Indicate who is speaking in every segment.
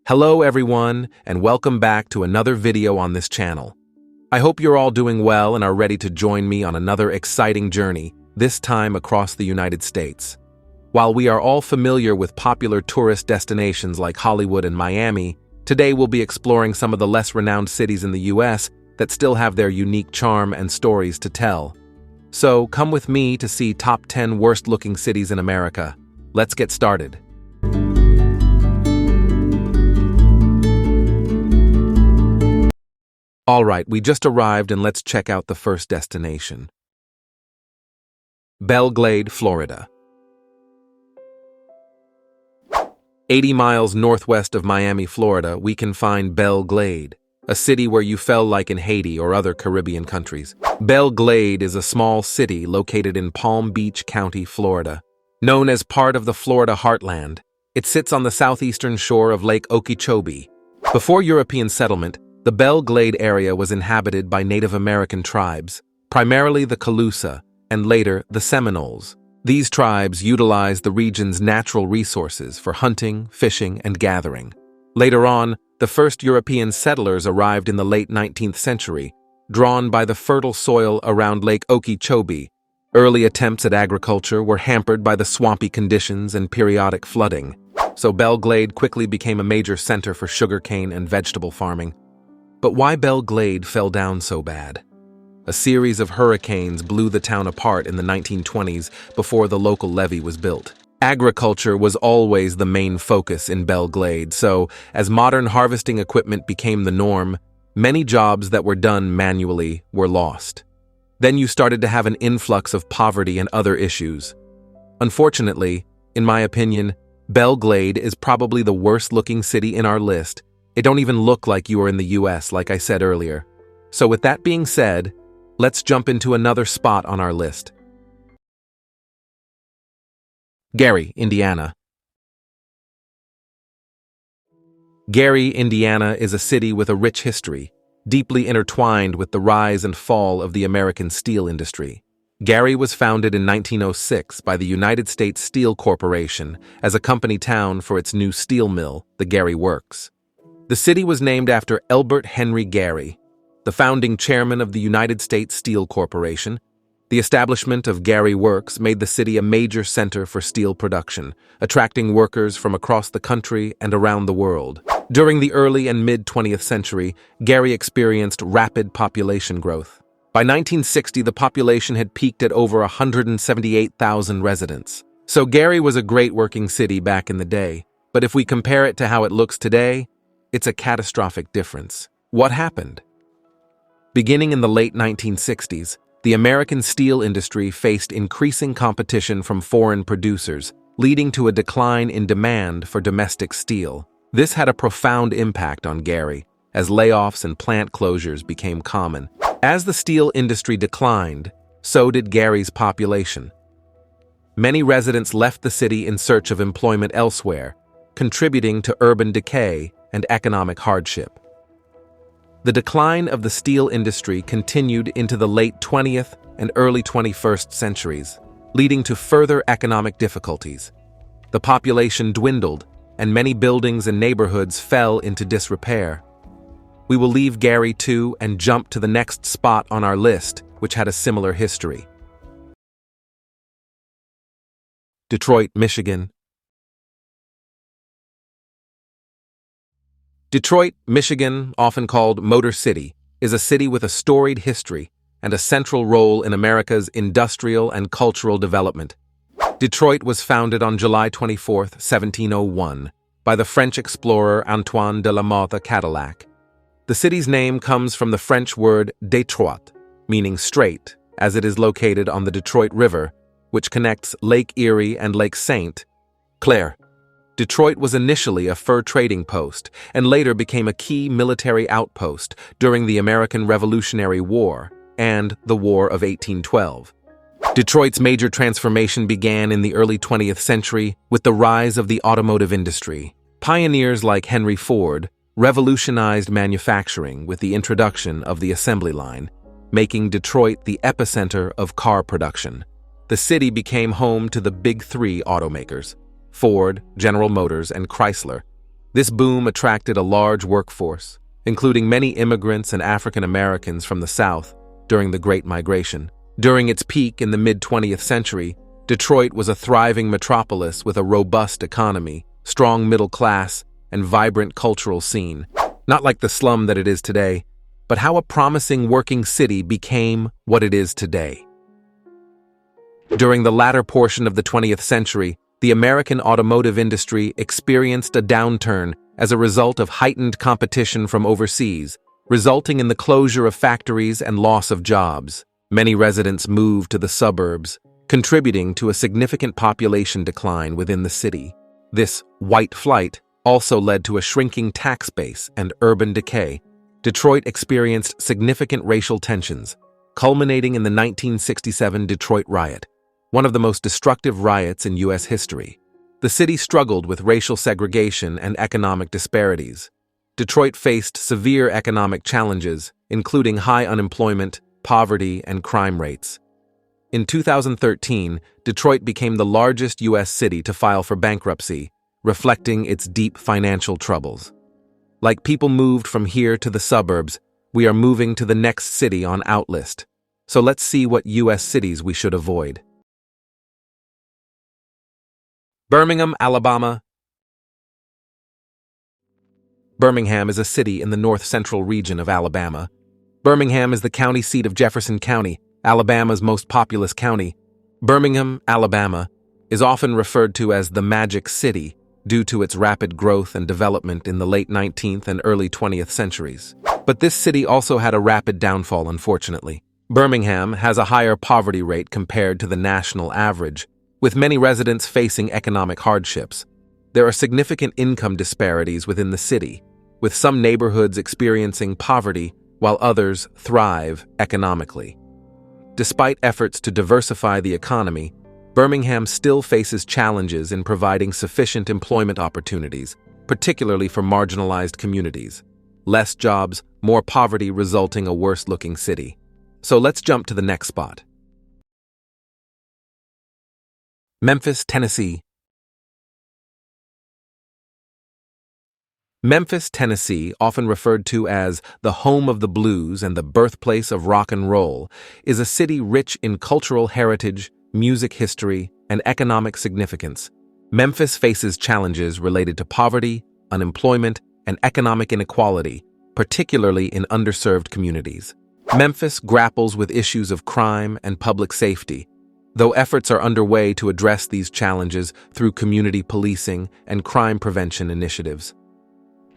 Speaker 1: Hello everyone, and welcome back to another video on this channel. I hope you're all doing well and are ready to join me on another exciting journey, this time across the United States. While we are all familiar with popular tourist destinations like Hollywood and Miami, today we'll be exploring some of the less renowned cities in the US that still have their unique charm and stories to tell. So come with me to see top 10 worst-looking cities in America. Let's get started. Alright, we just arrived and let's check out the first destination. Belle, Glade, Florida. 80 miles northwest of Miami, Florida, we can find Belle, Glade, a city where you felt like in Haiti or other Caribbean countries. Belle Glade is a small city located in Palm Beach County, Florida. Known as part of the Florida Heartland, it sits on the southeastern shore of Lake Okeechobee. Before European settlement, the Belle Glade area was inhabited by Native American tribes, primarily the Calusa, and later the Seminoles. These tribes utilized the region's natural resources for hunting, fishing, and gathering. Later on, the first European settlers arrived in the late 19th century, drawn by the fertile soil around Lake Okeechobee. Early attempts at agriculture were hampered by the swampy conditions and periodic flooding, so Belle Glade quickly became a major center for sugarcane and vegetable farming. But why Belle Glade fell down so bad? A series of hurricanes blew the town apart in the 1920s before the local levee was built. Agriculture was always the main focus in Belle Glade, so as modern harvesting equipment became the norm, many jobs that were done manually were lost. Then you started to have an influx of poverty and other issues. Unfortunately, in my opinion, Belle Glade is probably the worst-looking city in our list. It don't even look like you are in the US, like I said earlier. So with that being said, let's jump into another spot on our list. Gary, Indiana. Gary, Indiana is a city with a rich history, deeply intertwined with the rise and fall of the American steel industry. Gary was founded in 1906 by the United States Steel Corporation as a company town for its new steel mill, the Gary Works. The city was named after Elbert Henry Gary, the founding chairman of the United States Steel Corporation. The establishment of Gary Works made the city a major center for steel production, attracting workers from across the country and around the world. During the early and mid-20th century, Gary experienced rapid population growth. By 1960, the population had peaked at over 178,000 residents. So Gary was a great working city back in the day, but if we compare it to how it looks today, it's a catastrophic difference. What happened? Beginning in the late 1960s, the American steel industry faced increasing competition from foreign producers, leading to a decline in demand for domestic steel. This had a profound impact on Gary, as layoffs and plant closures became common. As the steel industry declined, so did Gary's population. Many residents left the city in search of employment elsewhere, contributing to urban decay and economic hardship. The decline of the steel industry continued into the late 20th and early 21st centuries, leading to further economic difficulties. The population dwindled, and many buildings and neighborhoods fell into disrepair. We will leave Gary too and jump to the next spot on our list, which had a similar history. Detroit, Michigan. Detroit, Michigan, often called Motor City, is a city with a storied history and a central role in America's industrial and cultural development. Detroit was founded on July 24, 1701, by the French explorer Antoine de la Mothe Cadillac. The city's name comes from the French word détroit, meaning straight, as it is located on the Detroit River, which connects Lake Erie and Lake St. Clair. Detroit was initially a fur trading post and later became a key military outpost during the American Revolutionary War and the War of 1812. Detroit's major transformation began in the early 20th century with the rise of the automotive industry. Pioneers like Henry Ford revolutionized manufacturing with the introduction of the assembly line, making Detroit the epicenter of car production. The city became home to the big three automakers: Ford, General Motors, and Chrysler. This boom attracted a large workforce, including many immigrants and African Americans from the South during the Great Migration. During its peak in the mid-20th century, Detroit was a thriving metropolis with a robust economy, strong middle class, and vibrant cultural scene. Not like the slum that it is today, but how a promising working city became what it is today. During the latter portion of the 20th century, the American automotive industry experienced a downturn as a result of heightened competition from overseas, resulting in the closure of factories and loss of jobs. Many residents moved to the suburbs, contributing to a significant population decline within the city. This white flight also led to a shrinking tax base and urban decay. Detroit experienced significant racial tensions, culminating in the 1967 Detroit riot, one of the most destructive riots in U.S. history. The city struggled with racial segregation and economic disparities. Detroit faced severe economic challenges, including high unemployment, poverty, and crime rates. In 2013, Detroit became the largest U.S. city to file for bankruptcy, reflecting its deep financial troubles. Like people moved from here to the suburbs, we are moving to the next city on our list. So let's see what U.S. cities we should avoid. Birmingham, Alabama. Birmingham is a city in the north-central region of Alabama. Birmingham is the county seat of Jefferson County, Alabama's most populous county. Birmingham, Alabama, is often referred to as the Magic City due to its rapid growth and development in the late 19th and early 20th centuries. But this city also had a rapid downfall, unfortunately. Birmingham has a higher poverty rate compared to the national average, with many residents facing economic hardships. There are significant income disparities within the city, with some neighborhoods experiencing poverty while others thrive economically. Despite efforts to diversify the economy, Birmingham still faces challenges in providing sufficient employment opportunities, particularly for marginalized communities. Less jobs, more poverty, resulting in a worse-looking city. So let's jump to the next spot. Memphis, Tennessee. Memphis, Tennessee, often referred to as the home of the blues and the birthplace of rock and roll, is a city rich in cultural heritage, music history, and economic significance. Memphis faces challenges related to poverty, unemployment, and economic inequality, particularly in underserved communities. Memphis grapples with issues of crime and public safety, though efforts are underway to address these challenges through community policing and crime prevention initiatives.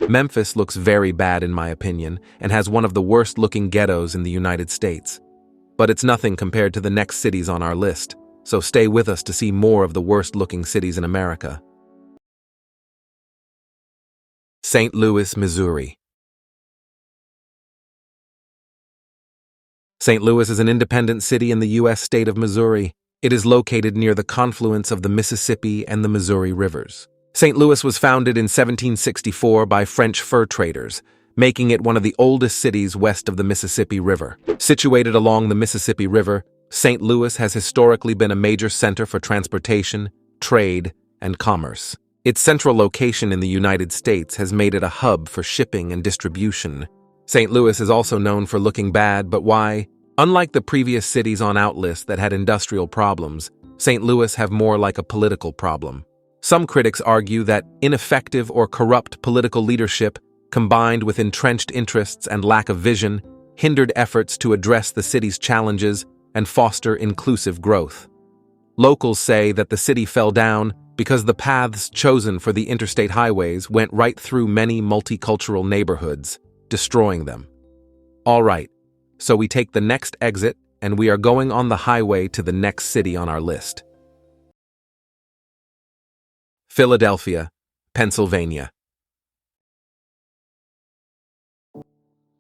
Speaker 1: Memphis looks very bad in my opinion and has one of the worst-looking ghettos in the United States. But it's nothing compared to the next cities on our list, so stay with us to see more of the worst-looking cities in America. St. Louis, Missouri. St. Louis is an independent city in the U.S. state of Missouri. It is located near the confluence of the Mississippi and the Missouri rivers. St. Louis was founded in 1764 by French fur traders, making it one of the oldest cities west of the Mississippi River. Situated along the Mississippi River, St. Louis has historically been a major center for transportation, trade, and commerce. Its central location in the United States has made it a hub for shipping and distribution. St. Louis is also known for looking bad, but why? Unlike the previous cities on our list that had industrial problems, St. Louis have more like a political problem. Some critics argue that ineffective or corrupt political leadership, combined with entrenched interests and lack of vision, hindered efforts to address the city's challenges and foster inclusive growth. Locals say that the city fell down because the paths chosen for the interstate highways went right through many multicultural neighborhoods, destroying them. All right, so we take the next exit and we are going on the highway to the next city on our list. Philadelphia, Pennsylvania.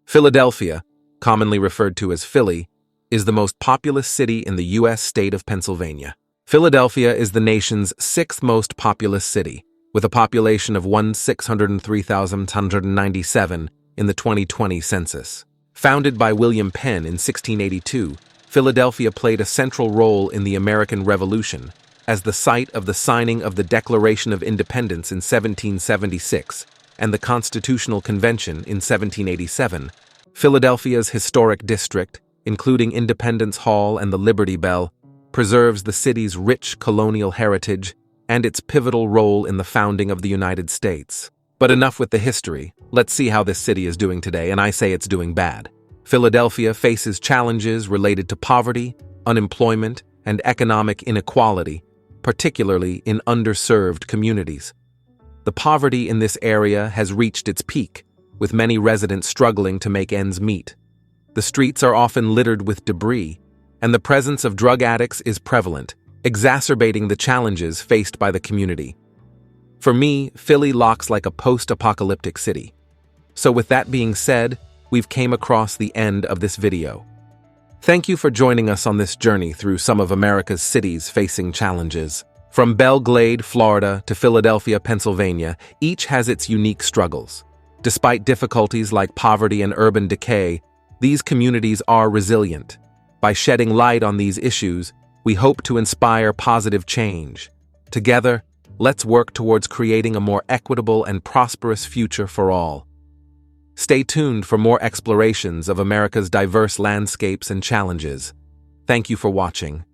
Speaker 1: Philadelphia, commonly referred to as Philly, is the most populous city in the U.S. state of Pennsylvania. Philadelphia is the nation's sixth most populous city, with a population of 1,603,197 in the 2020 census. Founded by William Penn in 1682, Philadelphia played a central role in the American Revolution as the site of the signing of the Declaration of Independence in 1776 and the Constitutional Convention in 1787, Philadelphia's historic district, including Independence Hall and the Liberty Bell, preserves the city's rich colonial heritage and its pivotal role in the founding of the United States. But enough with the history. Let's see how this city is doing today, and I say it's doing bad. Philadelphia faces challenges related to poverty, unemployment, and economic inequality, particularly in underserved communities. The poverty in this area has reached its peak, with many residents struggling to make ends meet. The streets are often littered with debris, and the presence of drug addicts is prevalent, exacerbating the challenges faced by the community. For me, Philly looks like a post-apocalyptic city. So with that being said, we've came across the end of this video. Thank you for joining us on this journey through some of America's cities facing challenges. From Belle, Glade, Florida to Philadelphia, Pennsylvania, each has its unique struggles. Despite difficulties like poverty and urban decay, these communities are resilient. By shedding light on these issues, we hope to inspire positive change. Together, let's work towards creating a more equitable and prosperous future for all. Stay tuned for more explorations of America's diverse landscapes and challenges. Thank you for watching.